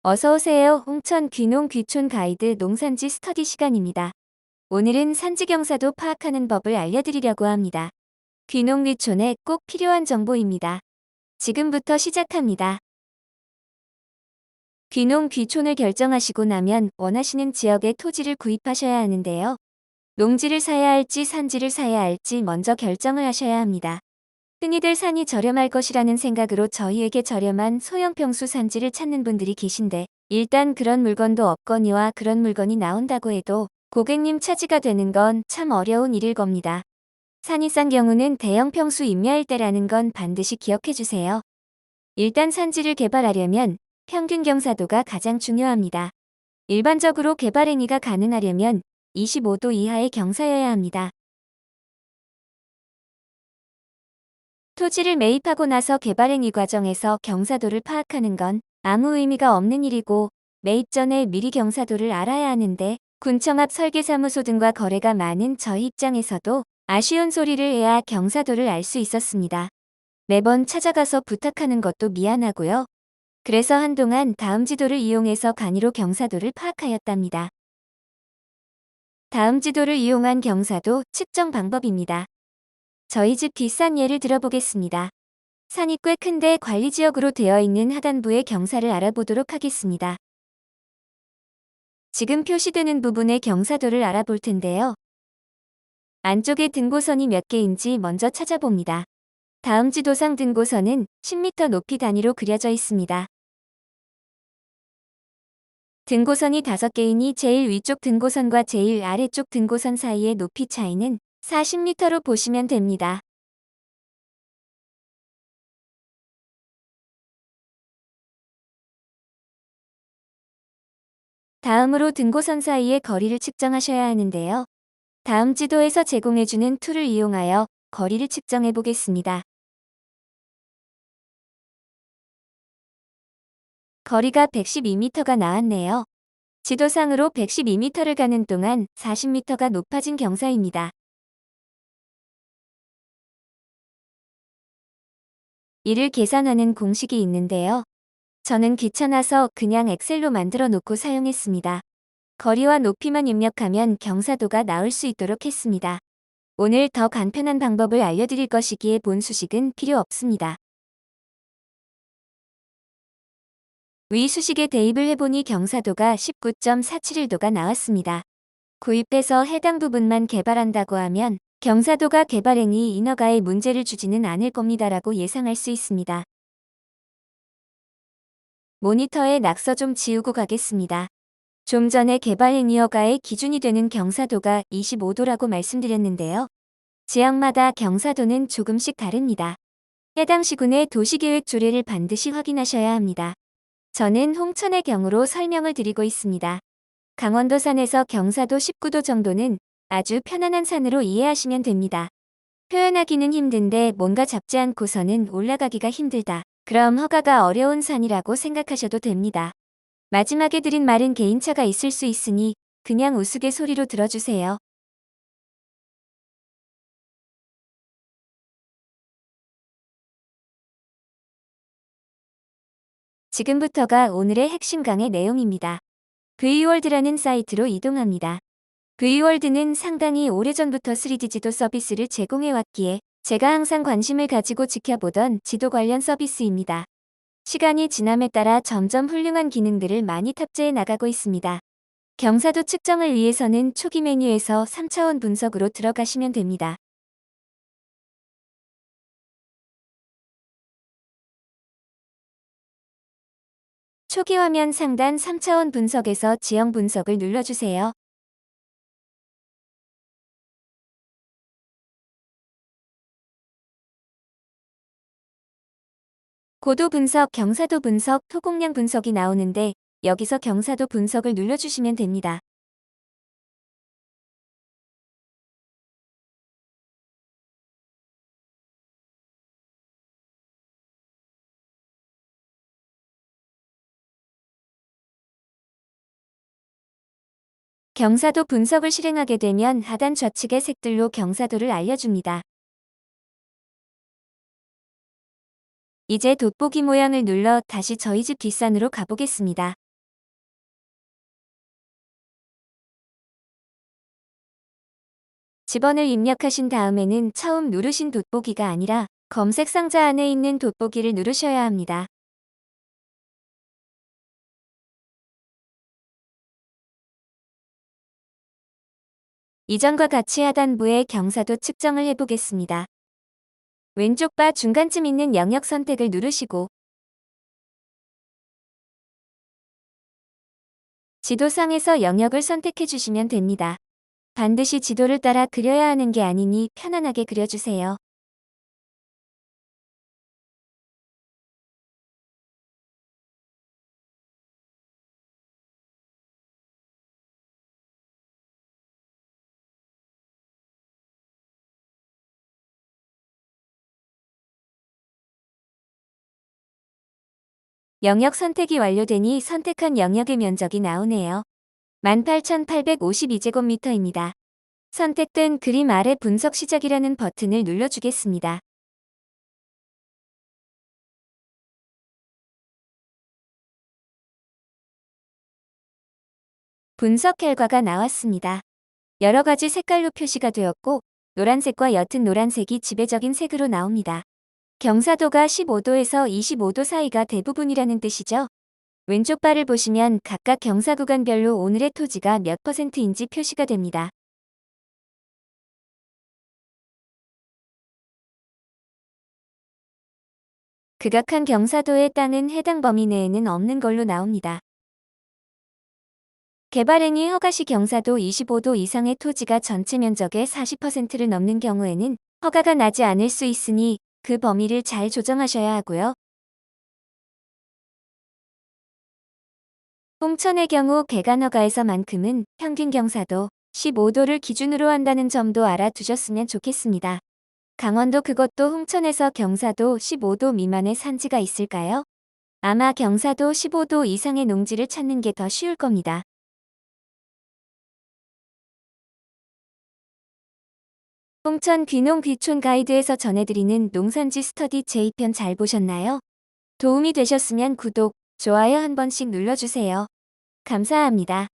어서오세요. 홍천 귀농 귀촌 가이드 농산지 스터디 시간입니다. 오늘은 산지 경사도 파악하는 법을 알려드리려고 합니다. 귀농 귀촌에 꼭 필요한 정보입니다. 지금부터 시작합니다. 귀농 귀촌을 결정하시고 나면 원하시는 지역의 토지를 구입하셔야 하는데요. 농지를 사야 할지 산지를 사야 할지 먼저 결정을 하셔야 합니다. 흔히들 산이 저렴할 것이라는 생각으로 저희에게 저렴한 소형 평수 산지를 찾는 분들이 계신데 일단 그런 물건도 없거니와 그런 물건이 나온다고 해도 고객님 차지가 되는 건 참 어려운 일일 겁니다. 산이 싼 경우는 대형 평수 임야일 때라는 건 반드시 기억해 주세요. 일단 산지를 개발하려면 평균 경사도가 가장 중요합니다. 일반적으로 개발 행위가 가능하려면 25도 이하의 경사여야 합니다. 토지를 매입하고 나서 개발행위 과정에서 경사도를 파악하는 건 아무 의미가 없는 일이고 매입 전에 미리 경사도를 알아야 하는데 군청 앞 설계사무소 등과 거래가 많은 저희 입장에서도 아쉬운 소리를 해야 경사도를 알 수 있었습니다. 매번 찾아가서 부탁하는 것도 미안하고요. 그래서 한동안 다음 지도를 이용해서 간이로 경사도를 파악하였답니다. 다음 지도를 이용한 경사도 측정 방법입니다. 저희 집 뒷산 예를 들어보겠습니다. 산이 꽤 큰데 관리지역으로 되어 있는 하단부의 경사를 알아보도록 하겠습니다. 지금 표시되는 부분의 경사도를 알아볼 텐데요. 안쪽에 등고선이 몇 개인지 먼저 찾아봅니다. 다음 지도상 등고선은 10m 높이 단위로 그려져 있습니다. 등고선이 5개이니 제일 위쪽 등고선과 제일 아래쪽 등고선 사이의 높이 차이는 40m로 보시면 됩니다. 다음으로 등고선 사이의 거리를 측정하셔야 하는데요. 다음 지도에서 제공해주는 툴을 이용하여 거리를 측정해 보겠습니다. 거리가 112m가 나왔네요. 지도상으로 112m를 가는 동안 40m가 높아진 경사입니다. 이를 계산하는 공식이 있는데요. 저는 귀찮아서 그냥 엑셀로 만들어 놓고 사용했습니다. 거리와 높이만 입력하면 경사도가 나올 수 있도록 했습니다. 오늘 더 간편한 방법을 알려드릴 것이기에 본 수식은 필요 없습니다. 위 수식에 대입을 해보니 경사도가 19.471도가 나왔습니다. 구입해서 해당 부분만 개발한다고 하면 경사도가 개발행위 인허가에 문제를 주지는 않을 겁니다라고 예상할 수 있습니다. 모니터에 낙서 좀 지우고 가겠습니다. 좀 전에 개발행위 허가의 기준이 되는 경사도가 25도라고 말씀드렸는데요. 지역마다 경사도는 조금씩 다릅니다. 해당 시군의 도시계획 조례를 반드시 확인하셔야 합니다. 저는 홍천의 경우로 설명을 드리고 있습니다. 강원도 산에서 경사도 19도 정도는 아주 편안한 산으로 이해하시면 됩니다. 표현하기는 힘든데 뭔가 잡지 않고서는 올라가기가 힘들다. 그럼 허가가 어려운 산이라고 생각하셔도 됩니다. 마지막에 드린 말은 개인차가 있을 수 있으니 그냥 우스갯소리로 들어주세요. 지금부터가 오늘의 핵심 강의 내용입니다. V월드라는 사이트로 이동합니다. V월드는 상당히 오래전부터 3D 지도 서비스를 제공해왔기에 제가 항상 관심을 가지고 지켜보던 지도 관련 서비스입니다. 시간이 지남에 따라 점점 훌륭한 기능들을 많이 탑재해 나가고 있습니다. 경사도 측정을 위해서는 초기 메뉴에서 3차원 분석으로 들어가시면 됩니다. 초기 화면 상단 3차원 분석에서 지형 분석을 눌러주세요. 고도 분석, 경사도 분석, 토공량 분석이 나오는데 여기서 경사도 분석을 눌러주시면 됩니다. 경사도 분석을 실행하게 되면 하단 좌측의 색들로 경사도를 알려줍니다. 이제 돋보기 모양을 눌러 다시 저희 집 뒷산으로 가보겠습니다. 집원을 입력하신 다음에는 처음 누르신 돋보기가 아니라 검색 상자 안에 있는 돋보기를 누르셔야 합니다. 이전과 같이 하단부에 경사도 측정을 해보겠습니다. 왼쪽 바 중간쯤 있는 영역 선택을 누르시고 지도상에서 영역을 선택해 주시면 됩니다. 반드시 지도를 따라 그려야 하는 게 아니니 편안하게 그려주세요. 영역 선택이 완료되니 선택한 영역의 면적이 나오네요. 18,852제곱미터입니다. 선택된 그림 아래 분석 시작이라는 버튼을 눌러주겠습니다. 분석 결과가 나왔습니다. 여러 가지 색깔로 표시가 되었고 노란색과 옅은 노란색이 지배적인 색으로 나옵니다. 경사도가 15도에서 25도 사이가 대부분이라는 뜻이죠. 왼쪽 바를 보시면 각각 경사 구간별로 오늘의 토지가 몇 %인지 표시가 됩니다. 극악한 경사도의 땅은 해당 범위 내에는 없는 걸로 나옵니다. 개발행위 허가시 경사도 25도 이상의 토지가 전체 면적의 40%를 넘는 경우에는 허가가 나지 않을 수 있으니 그 범위를 잘 조정하셔야 하고요. 홍천의 경우 개간허가에서만큼은 평균 경사도 15도를 기준으로 한다는 점도 알아두셨으면 좋겠습니다. 강원도 그것도 홍천에서 경사도 15도 미만의 산지가 있을까요? 아마 경사도 15도 이상의 농지를 찾는 게 더 쉬울 겁니다. 홍천 귀농 귀촌 가이드에서 전해드리는 농산지 스터디 제2편 잘 보셨나요? 도움이 되셨으면 구독, 좋아요 한 번씩 눌러주세요. 감사합니다.